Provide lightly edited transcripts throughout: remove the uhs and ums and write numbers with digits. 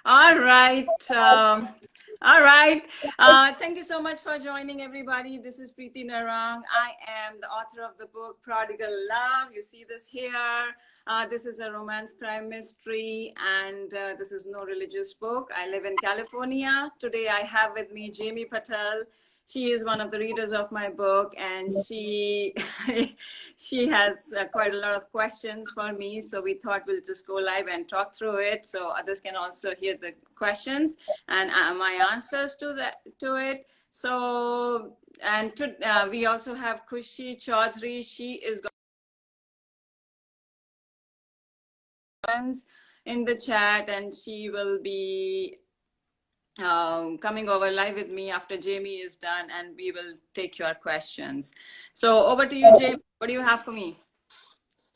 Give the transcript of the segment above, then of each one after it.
All right. All right. Thank you so much for joining, everybody. This is Preeti Narang. I am the author of the book Prodigal Love. You see this here. This is a romance crime mystery, and this is no religious book. I live in California. Today, I have with me Jamie Patel. She is one of the readers of my book, and she she has quite a lot of questions for me. So we thought we'll just go live and talk through it, so others can also hear the questions and my answers to it. So we also have Kushi Chaudhary. She is in the chat, and she will be coming over live with me after Jamie is done, and we will take your questions. So over to you, Jamie. What do you have for me?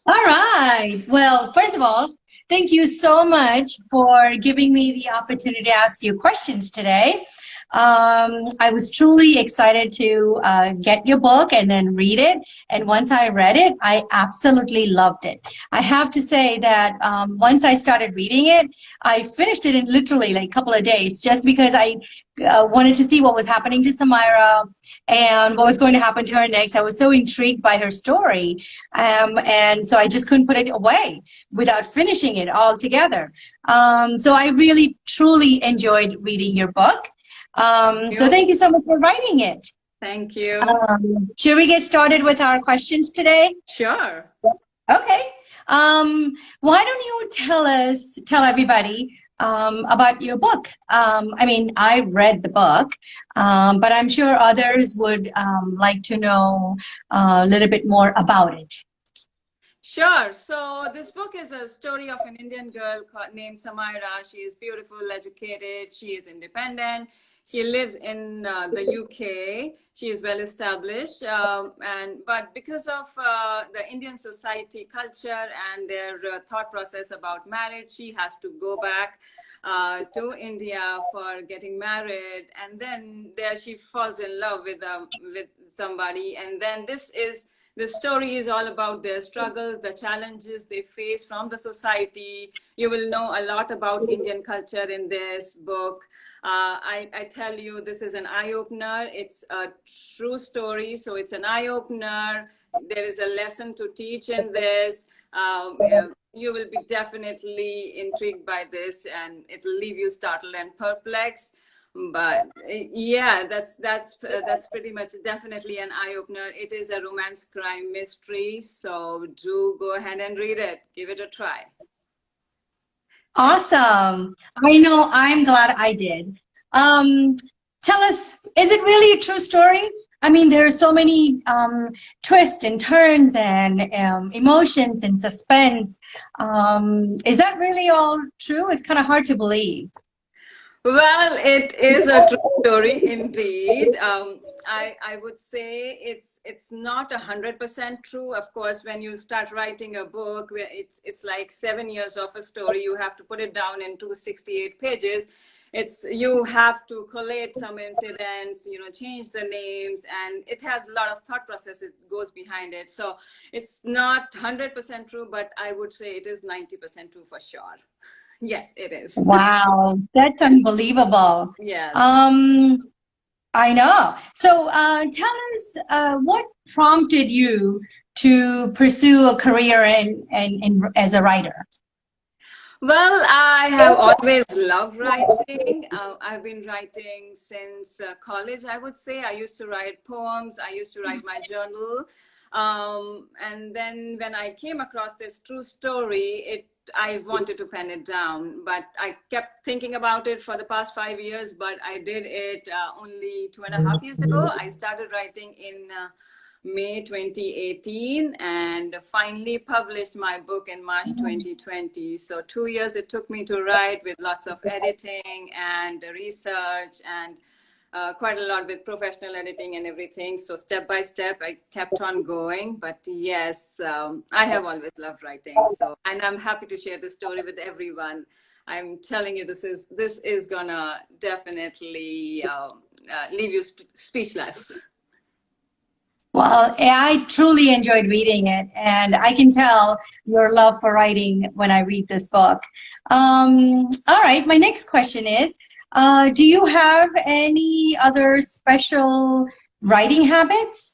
All right. Well, first of all, thank you so much for giving me the opportunity to ask you questions today. I was truly excited to get your book and then read it. And once I read it, I absolutely loved it. I have to say that once I started reading it, I finished it in literally like a couple of days just because I wanted to see what was happening to Samaira and what was going to happen to her next. I was so intrigued by her story. And so I just couldn't put it away without finishing it altogether. So I really, truly enjoyed reading your book. So thank you so much for writing it. Thank you. Should we get started with our questions today? Sure. Okay. Why don't you tell everybody about your book? I mean, I read the book, but I'm sure others would like to know a little bit more about it. Sure. So this book is a story of an Indian girl named Samaira. She is beautiful, educated. She is independent. She lives in the UK. She is well established, but because of the Indian society culture and their thought process about marriage, she has to go back to India for getting married, and then there she falls in love with somebody, and then the story is all about their struggles, the challenges they face from the society. You will know a lot about Indian culture in this book. I tell you, this is an eye-opener. It's a true story, so it's an eye-opener. There is a lesson to teach in this. You will be definitely intrigued by this, and it'll leave you startled and perplexed. But yeah, that's pretty much definitely an eye-opener. It is a romance crime mystery, so do go ahead and read it. Give it a try. Awesome. I know, I'm glad I did. Tell us, is it really a true story? I mean, there are so many twists and turns and emotions and suspense. Is that really all true? It's kind of hard to believe. Well, it is a true story indeed. I would say it's not 100% true. Of course, when you start writing a book, where it's like 7 years of a story, you have to put it down in 268 pages. You have to collate some incidents, change the names, and it has a lot of thought process that goes behind it. So it's not 100% true, but I would say it is 90% true for sure. Yes, it is. Wow, that's unbelievable. Yes. I know. So tell us what prompted you to pursue a career as a writer? Well, I have always loved writing. I've been writing since college, I would say. I used to write poems. I used to write my journal. And then when I came across this true story, I wanted to pen it down, but I kept thinking about it for the past 5 years, but I did it only 2.5 years ago. I started writing in May 2018 and finally published my book in March 2020. So 2 years it took me to write, with lots of editing and research and quite a lot with professional editing and everything. So step by step, I kept on going. But yes, I have always loved writing. And I'm happy to share this story with everyone. I'm telling you, this is gonna definitely leave you speechless. Well, I truly enjoyed reading it, and I can tell your love for writing when I read this book. All right, my next question is, do you have any other special writing habits?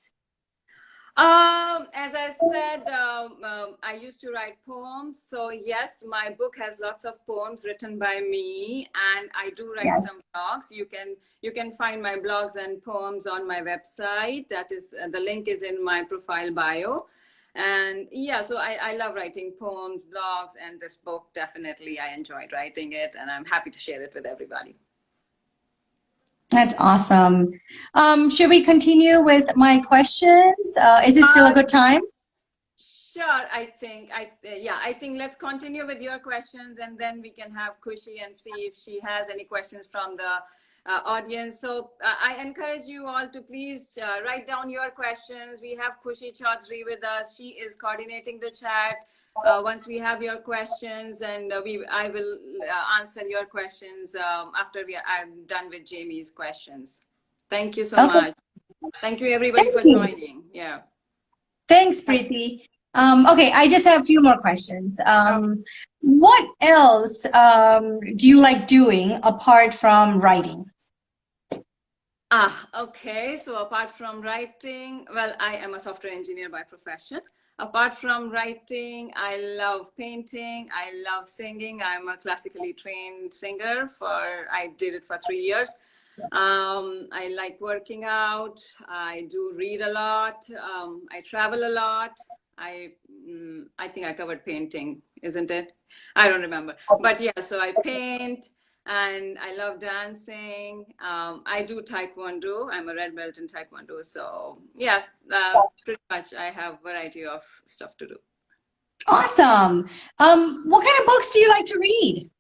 As I said, I used to write poems. So yes, my book has lots of poems written by me, and I do write Yes. some blogs. You can find my blogs and poems on my website. That is the link is in my profile bio. And yeah, so I love writing poems, blogs, and this book definitely I enjoyed writing it, and I'm happy to share it with everybody. That's awesome. Should we continue with my questions? Is it still a Uh, good time? Sure, I think let's continue with your questions and then we can have Kushi and see if she has any questions from the audience. So I encourage you all to please write down your questions. We have Kushi Chaudhary with us. She is coordinating the chat. Once we have your questions, and I will answer your questions after I'm done with Jamie's questions. Thank you so Okay, much. Thank you everybody thank for you. joining. Yeah. Thanks, Preeti. Okay, I just have a few more questions. Okay. What else do you like doing apart from writing? Okay. So apart from writing, well, I am a software engineer by profession. Apart from writing, I love painting. I love singing. I'm a classically trained singer I did it for 3 years. I like working out. I do read a lot. I travel a lot. I think I covered painting, isn't it? I don't remember. But yeah, so I paint and I love dancing. I do Taekwondo. I'm a red belt in Taekwondo. So yeah, pretty much I have variety of stuff to do. Awesome. What kind of books do you like to read?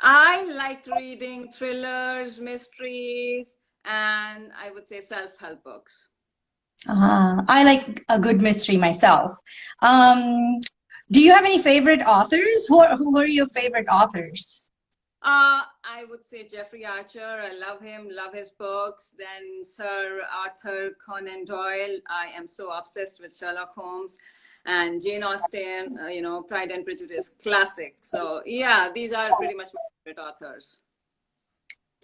I like reading thrillers, mysteries, and I would say self-help books. I like a good mystery myself. Um, do you have any favorite authors? Who are your favorite authors? I would say Jeffrey Archer. I love him, love his books. Then Sir Arthur Conan Doyle. I am so obsessed with Sherlock Holmes and Jane Austen. Pride and Prejudice, classic. So yeah, these are pretty much my favorite authors.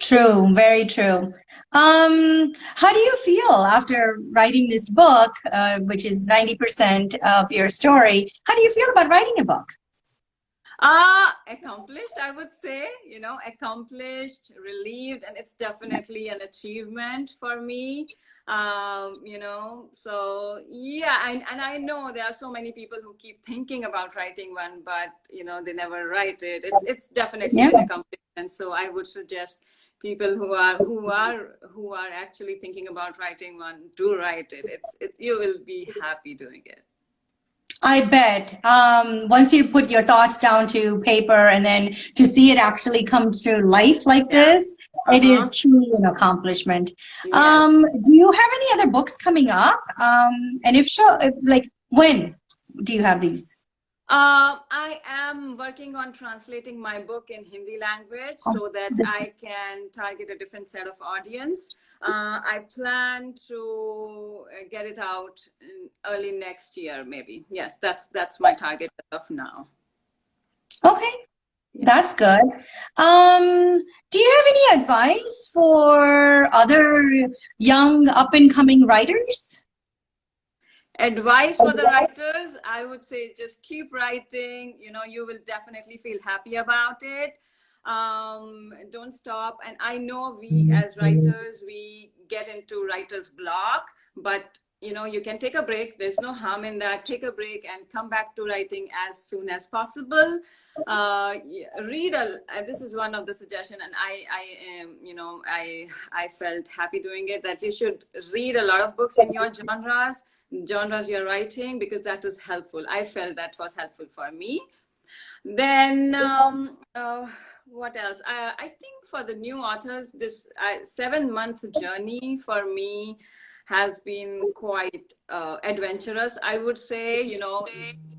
True, very true. How do you feel after writing this book, which is 90% of your story? How do you feel about writing a book? Accomplished, I would say, accomplished, relieved, and it's definitely an achievement for me. So yeah, and I know there are so many people who keep thinking about writing one, but they never write it. It's definitely Yeah. an accomplishment. So I would suggest people who are actually thinking about writing one, do write it. You will be happy doing it. I bet. Once you put your thoughts down to paper and then to see it actually come to life like Yeah. this, it Uh-huh. is truly an accomplishment. Yes. Do you have any other books coming up? And if so, like when do you have these? I am working on translating my book in Hindi language so that I can target a different set of audience. I plan to get it out in early next year, maybe. Yes, that's my target as of now. Okay, Yeah. that's good. Do you have any advice for other young up and coming writers? Advice for the writers, I would say just keep writing. You will definitely feel happy about it. Don't stop. And I know we as writers, we get into writer's block, but you can take a break. There's no harm in that. Take a break and come back to writing as soon as possible. This is one of the suggestion, and I felt happy doing it, that you should read a lot of books in your genres you're writing, because that is helpful. I felt that was helpful for me. Then what else? I think for the new authors, this 7-month journey for me has been quite adventurous, I would say.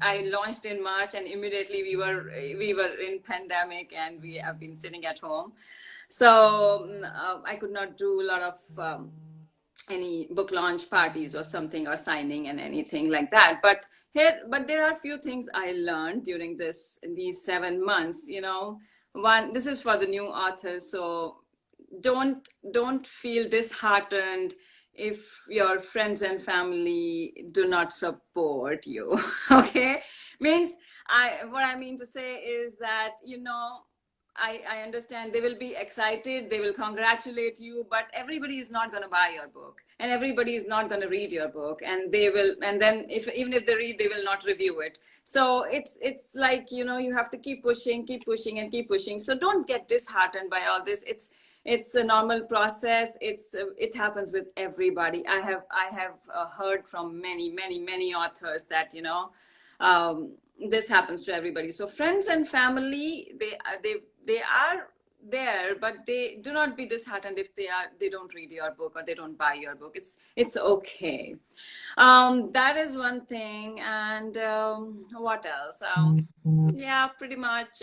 I launched in March and immediately we were in pandemic and we have been sitting at home. So I could not do a lot of any book launch parties or something, or signing and anything like that. But there are few things I learned during these 7 months. One, this is for the new authors, so don't feel disheartened if your friends and family do not support you. Okay, means what I mean to say is that, I understand they will be excited, they will congratulate you, but everybody is not going to buy your book, and everybody is not going to read your book, and then even if they read, they will not review it. So it's like, you have to keep pushing, and keep pushing. So don't get disheartened by all this. It's a normal process. It happens with everybody. I have heard from many authors that, this happens to everybody. So friends and family, they are there, but they do not be disheartened if they don't read your book or they don't buy your book. It's okay. That is one thing. And what else? Yeah, pretty much.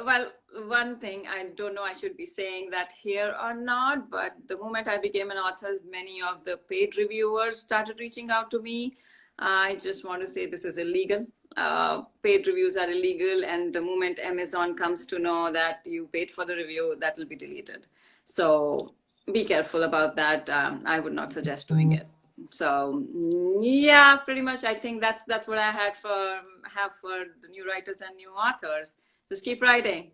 Well, one thing, I don't know I should be saying that here or not, but the moment I became an author, many of the paid reviewers started reaching out to me. I just want to say this is illegal. Paid reviews are illegal, and the moment Amazon comes to know that you paid for the review, that will be deleted. So be careful about that. I would not suggest doing it. So yeah, pretty much I think that's what I have for the new writers and new authors. Just keep writing.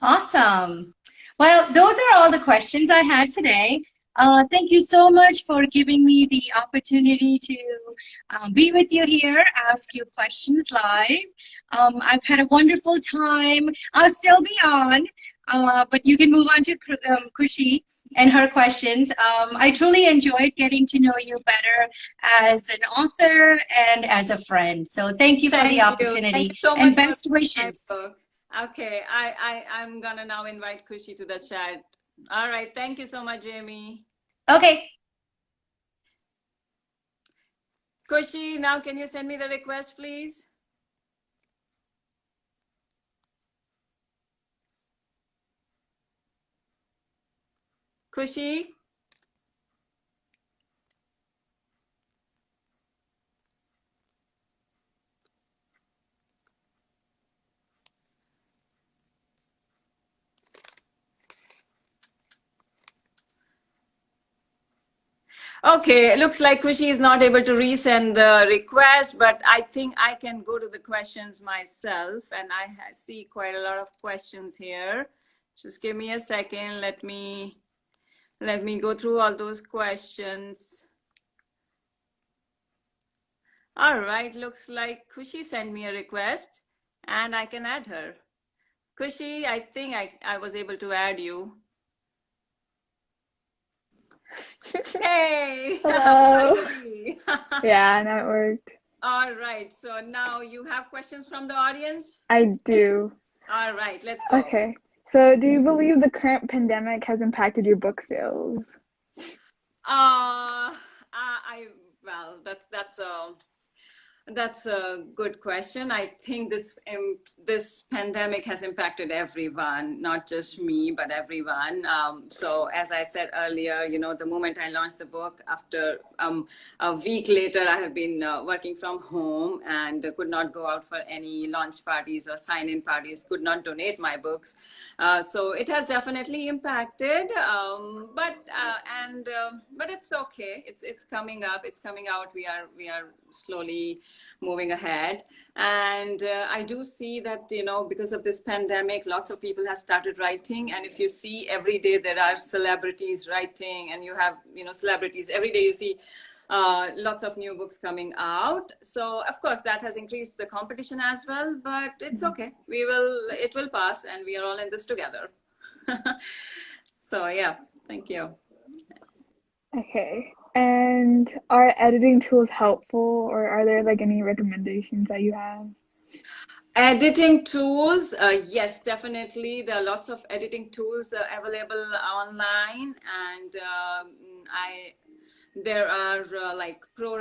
Awesome. Well, those are all the questions I had today. Thank you so much for giving me the opportunity to be with you here, ask you questions live. I've had a wonderful time. I'll still be on, but you can move on to Kushi and her questions. I truly enjoyed getting to know you better as an author and as a friend. So thank you for the opportunity. Thank you so much and best wishes. Okay, I'm gonna now invite Kushi to the chat. All right, thank you so much, Jamie. Okay. Kushi, now can you send me the request, please? Kushi? Okay, it looks like Kushi is not able to resend the request, but I think I can go to the questions myself, and I see quite a lot of questions here. Just give me a second. Let me go through all those questions. All right, looks like Kushi sent me a request, and I can add her. Kushi, I think I was able to add you. Hey! Hello. Yeah, that worked. All right, so now you have questions from the audience? I do. All right, let's go. Okay, so do you believe the current pandemic has impacted your book sales? Well, that's a good question. I think this pandemic has impacted everyone, not just me, but everyone. So as I said earlier, the moment I launched the book, after a week later, I have been working from home and could not go out for any launch parties or sign-in parties, could not donate my books. So it has definitely impacted, but it's okay. It's coming up. It's coming out. We are slowly moving ahead, and I do see that because of this pandemic, lots of people have started writing, and if you see every day there are celebrities writing, and you have celebrities every day, you see lots of new books coming out. So of course that has increased the competition as well, but it's okay. It will pass, and we are all in this together. So yeah, thank you. Okay. And are editing tools helpful, or are there any recommendations that you have? Editing tools, yes, definitely. There are lots of editing tools available online, and there are like Pro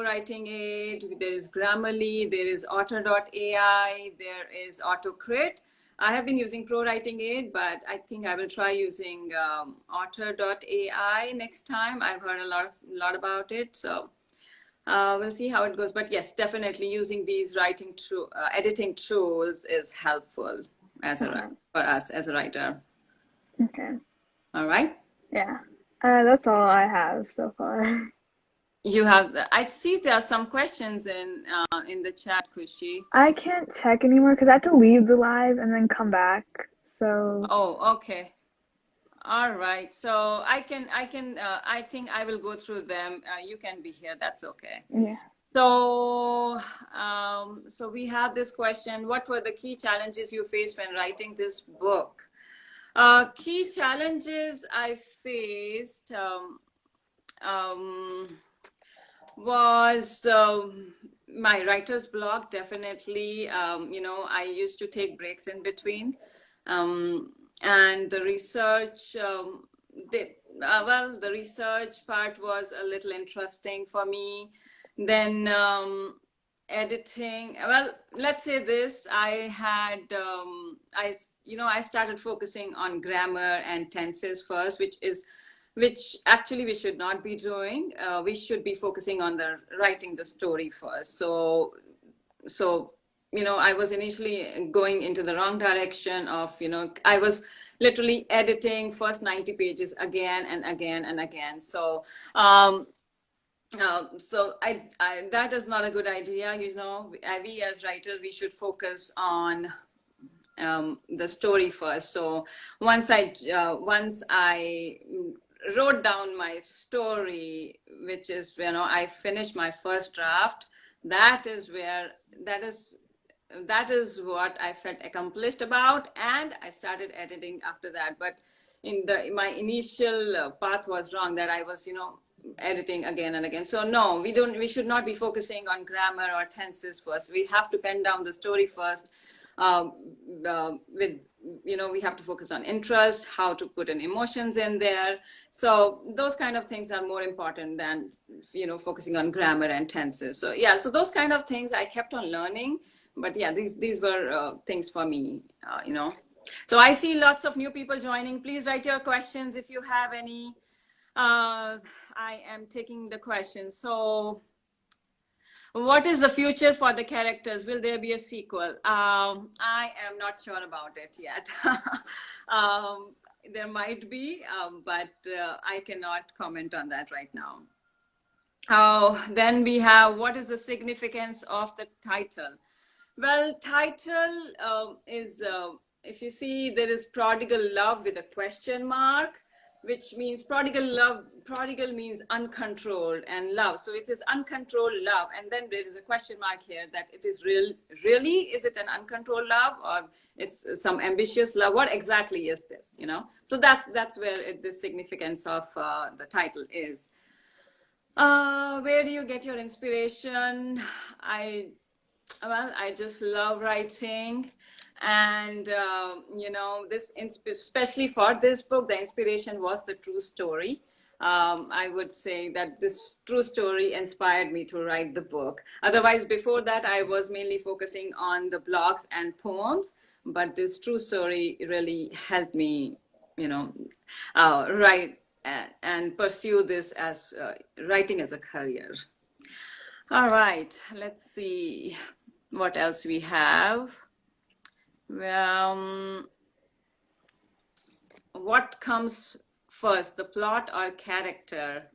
Writing Aid, there is Grammarly, there is Otter.ai, there is AutoCrit. I have been using Pro Writing Aid, but I think I will try using Author.ai next time. I've heard a lot about it, so we'll see how it goes. But yes, definitely using these editing tools is helpful Okay. for us as a writer. Okay. All right. Yeah. That's all I have so far. I see there are some questions in the chat, Kushi. I can't check anymore because I have to leave the live and then come back. So Oh, okay. All right. So I think I will go through them. You can be here. That's okay. yeah. So, so we have this question. What were the key challenges you faced when writing this book? Key challenges I faced was my writer's block, definitely. I used to take breaks in between. And the research, the research part was a little interesting for me. Then editing, well, let's say this, I started focusing on grammar and tenses first, which actually we should not be doing. We should be focusing on writing the story first. So I was initially going into the wrong direction of, I was literally editing first 90 pages again and again and again. So that is not a good idea. We as writers, we should focus on the story first. So once I wrote down my story, which is, I finished my first draft, that is what I felt accomplished about, and I started editing after that. But my initial path was wrong, that I was, editing again and again. So no, we should not be focusing on grammar or tenses first. We have to pen down the story first. We have to focus on interest, how to put in emotions in there. So those kind of things are more important than, focusing on grammar and tenses. So yeah, so those kind of things I kept on learning. But yeah, these were things for me, So I see lots of new people joining. Please write your questions if you have any. I am taking the questions. So what is the future for the characters? Will there be a sequel? I am not sure about it yet. There might be, but I cannot comment on that right now. Oh, then we have, what is the significance of the title? Well, title is, if you see, there is Prodigal Love with a question mark, which means prodigal love. Prodigal means uncontrolled, and love. So it is uncontrolled love. And then there is a question mark here that it is really, is it an uncontrolled love, or it's some ambitious love? What exactly is this, So that's where the significance of the title is. Where do you get your inspiration? I just love writing, and especially for this book, the inspiration was the true story. I would say that this true story inspired me to write the book. Otherwise, before that, I was mainly focusing on the blogs and poems, but this true story really helped me, write and pursue this as writing as a career. All right, let's see what else we have. What comes first, the plot or character?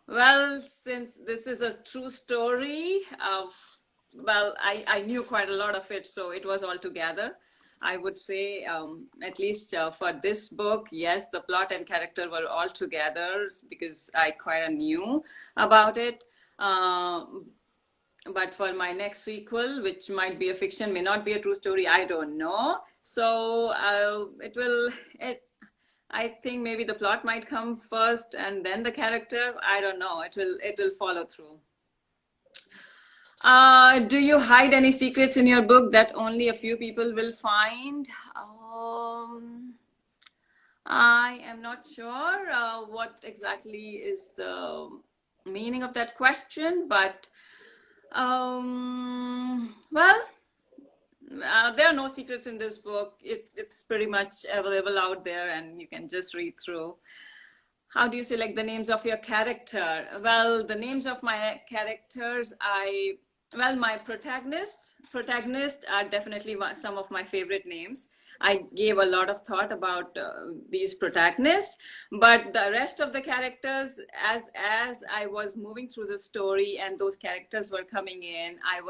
Well, since this is a true story, I knew quite a lot of it, so it was all together. I would say, at least for this book, yes, the plot and character were all together because I quite knew about it. But for my next sequel, which might be a fiction, may not be a true story, I don't know. So I think maybe the plot might come first and then the character. I don't know. It will follow through. Do you hide any secrets in your book that only a few people will find? I am not sure what exactly is the meaning of that question, but well, There are no secrets in this book. It's pretty much available out there, and you can just read through. How do you select the names of your character? Well, the names of my characters, my protagonists are definitely some of my favorite names. I gave a lot of thought about these protagonists, but the rest of the characters, as I was moving through the story and those characters were coming in, I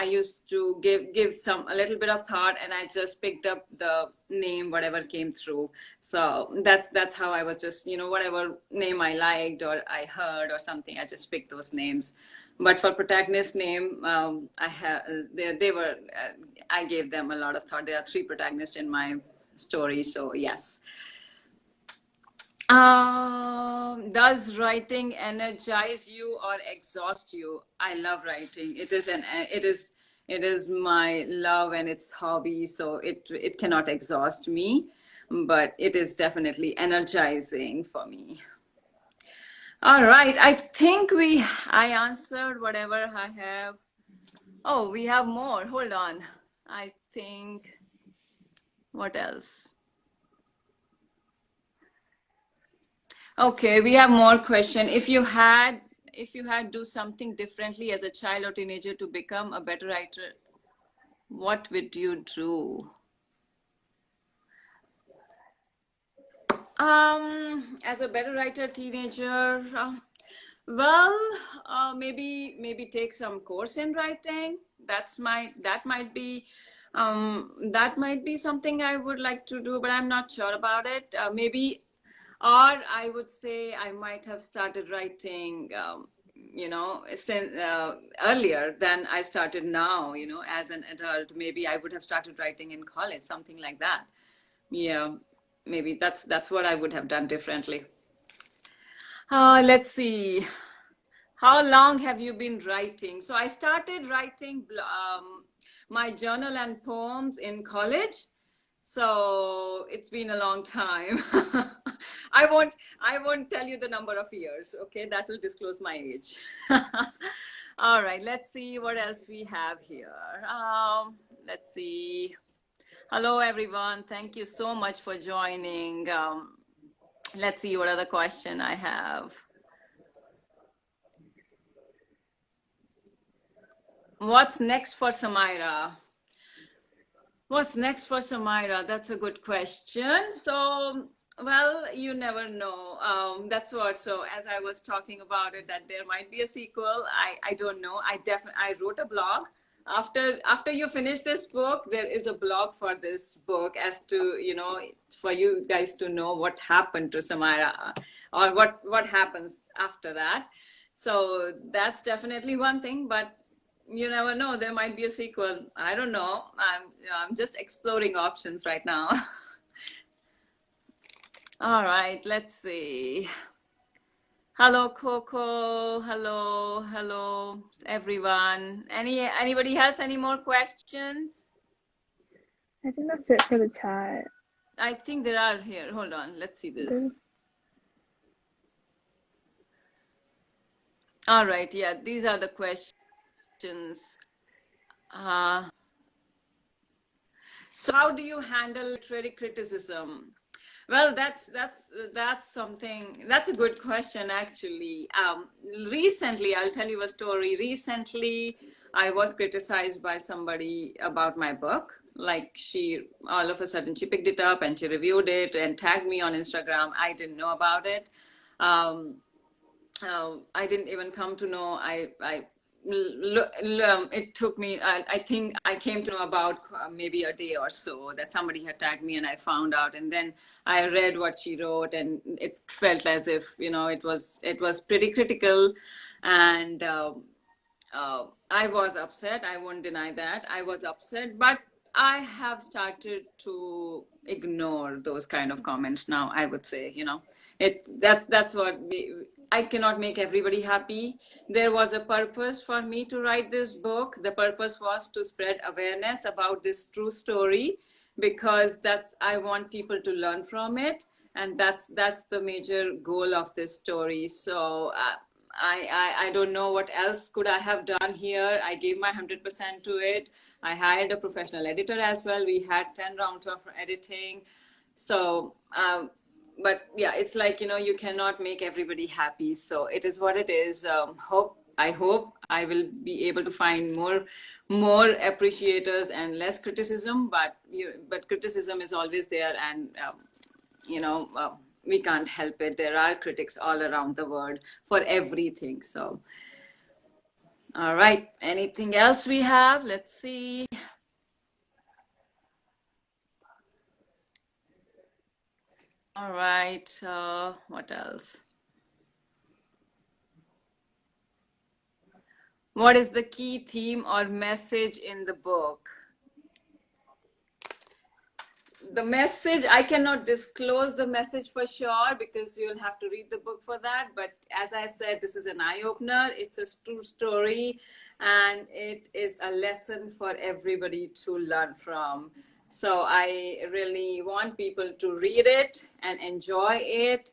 used to give a little bit of thought, and I just picked up the name whatever came through. So that's how I was just, whatever name I liked or I heard or something, I just picked those names. But for protagonist name, I gave them a lot of thought. There are 3 protagonists in my story, so yes. Does writing energize you or exhaust you? I love writing. It is my love and it's hobby, so it cannot exhaust me, but it is definitely energizing for me. All right, I think I answered whatever I have. Oh, we have more. Hold on. I think, what else? Okay, we have more question. If you had do something differently as a child or teenager to become a better writer, what would you do? As a better writer, teenager, maybe take some course in writing. That might be something I would like to do, but I'm not sure about it. Maybe, or I would say I might have started writing, earlier than I started now. As an adult, maybe I would have started writing in college, something like that. Yeah, maybe that's what I would have done differently. Let's see. How long have you been writing? So I started writing my journal and poems in college. So it's been a long time. I won't tell you the number of years. Okay, that will disclose my age. All right, let's see what else we have here. Let's see. Hello, everyone. Thank you so much for joining. Let's see what other question I have. What's next for Samaira? What's next for Samaira? That's a good question. So, well, you never know. That's what. So, as I was talking about it, that there might be a sequel. I don't know. I wrote a blog. After you finish this book, there is a blog for this book as to, for you guys to know what happened to Samaira or what happens after that. So that's definitely one thing, but you never know. There might be a sequel. I don't know. I'm just exploring options right now. All right, let's see. Hello, Coco. Hello, everyone. Anybody has any more questions? I think that's it for the chat. I think there are here. Hold on. Let's see this. All right. Yeah, these are the questions. So how do you handle literary criticism? Well, that's a good question, actually. Recently, I'll tell you a story. Recently, I was criticized by somebody about my book. Like, all of a sudden, she picked it up and she reviewed it and tagged me on Instagram. I didn't know about it. I didn't even come to know. It took me, I think I came to know about maybe a day or so that somebody had tagged me, and I found out, and then I read what she wrote, and it felt as if, it was pretty critical, and I was upset. I won't deny that. I was upset, but I have started to ignore those kind of comments now, I would say. That's what I cannot make everybody happy. There was a purpose for me to write this book. The purpose was to spread awareness about this true story, because I want people to learn from it, and that's the major goal of this story. So I don't know what else could I have done here. I gave my 100% to it. I hired a professional editor as well. We had 10 rounds of editing. So, but yeah, it's like, you cannot make everybody happy. So it is what it is. I hope I will be able to find more appreciators and less criticism, but criticism is always there, and we can't help it. There are critics all around the world for everything. So, all right. Anything else we have? Let's see. All right. What else? What is the key theme or message in the book? The message, I cannot disclose the message for sure because you'll have to read the book for that. But as I said, this is an eye-opener. It's a true story, and it is a lesson for everybody to learn from. So I really want people to read it and enjoy it,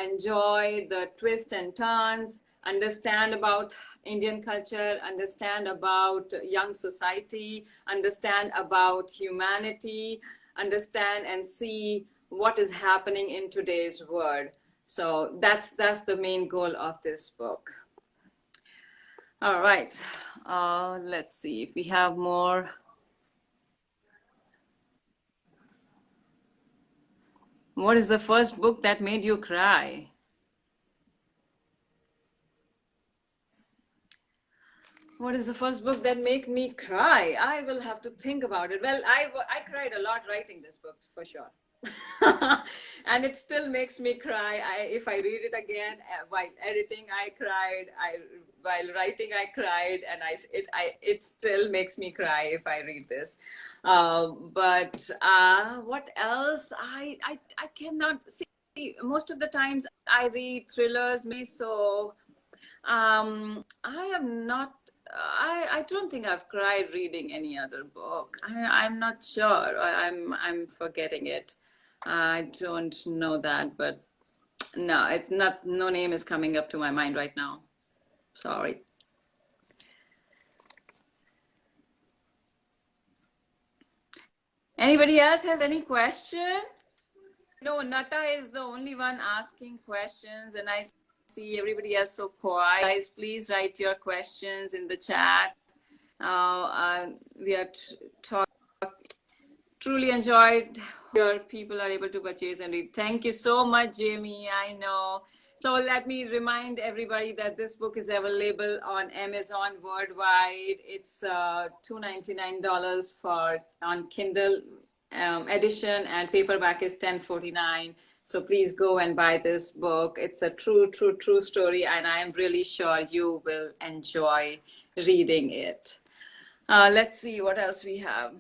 enjoy the twists and turns, understand about Indian culture, understand about young society, understand about humanity, understand and see what is happening in today's world. So that's the main goal of this book. All right. Let's see if we have more. What is the first book that made you cry? What is the first book that made me cry? I will have to think about it. Well, I cried a lot writing this book for sure. And it still makes me cry. If I read it again while editing, I cried. While writing, I cried, and it still makes me cry if I read this. But what else? I cannot see. Most of the times I read thrillers, so I am not. I don't think I've cried reading any other book. I'm not sure. I'm forgetting it. I don't know that, but no, it's not. No name is coming up to my mind right now. Sorry. Anybody else has any question? No, Nata is the only one asking questions, and I see everybody else so quiet. Guys, please write your questions in the chat. We are truly enjoyed your people are able to purchase and read. Thank you so much, Jamie. I know. So let me remind everybody that this book is available on Amazon worldwide. It's $299 on Kindle edition, and paperback is $10.49. So please go and buy this book. It's a true story, and I am really sure you will enjoy reading it. Let's see what else we have.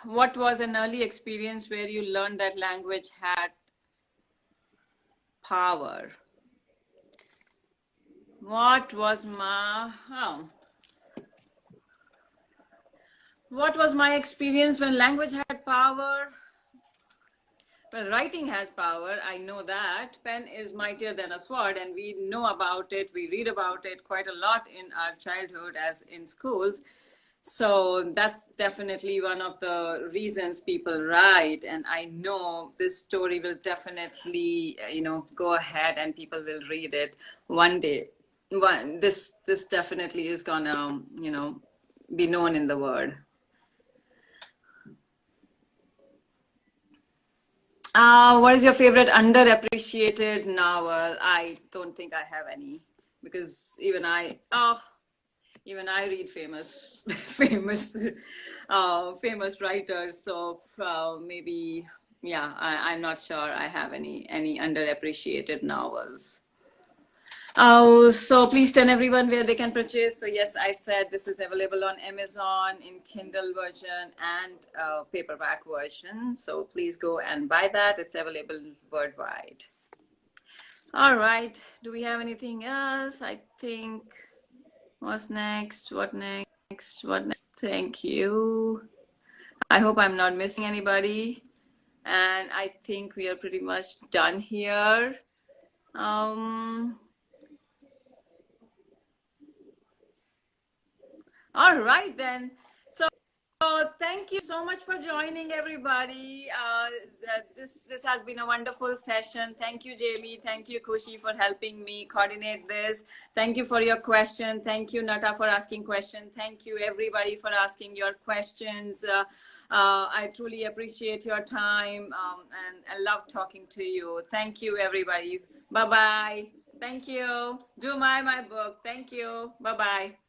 What was an early experience where you learned that language had power? What was my experience when language had power? Well, writing has power. I know that. Pen is mightier than a sword, and we know about it. We read about it quite a lot in our childhood as in schools. So that's definitely one of the reasons people write. And I know this story will definitely, go ahead and people will read it one day. This definitely is gonna, be known in the world. What is your favorite underappreciated novel? I don't think I have any, because even I read famous famous writers. So maybe, yeah, I'm not sure I have any underappreciated novels. So please tell everyone where they can purchase. So yes, I said this is available on Amazon in Kindle version and paperback version. So please go and buy that. It's available worldwide. All right. Do we have anything else? I think What's next? What next? What next? Thank you. I hope I'm not missing anybody. And I think we are pretty much done here. All right then. So thank you so much for joining, everybody. This has been a wonderful session. Thank you, Jamie. Thank you, Kushi, for helping me coordinate this. Thank you for your question. Thank you, Nata, for asking questions. Thank you, everybody, for asking your questions. I truly appreciate your time and I love talking to you. Thank you, everybody. Bye-bye. Thank you. Do my book. Thank you. Bye-bye.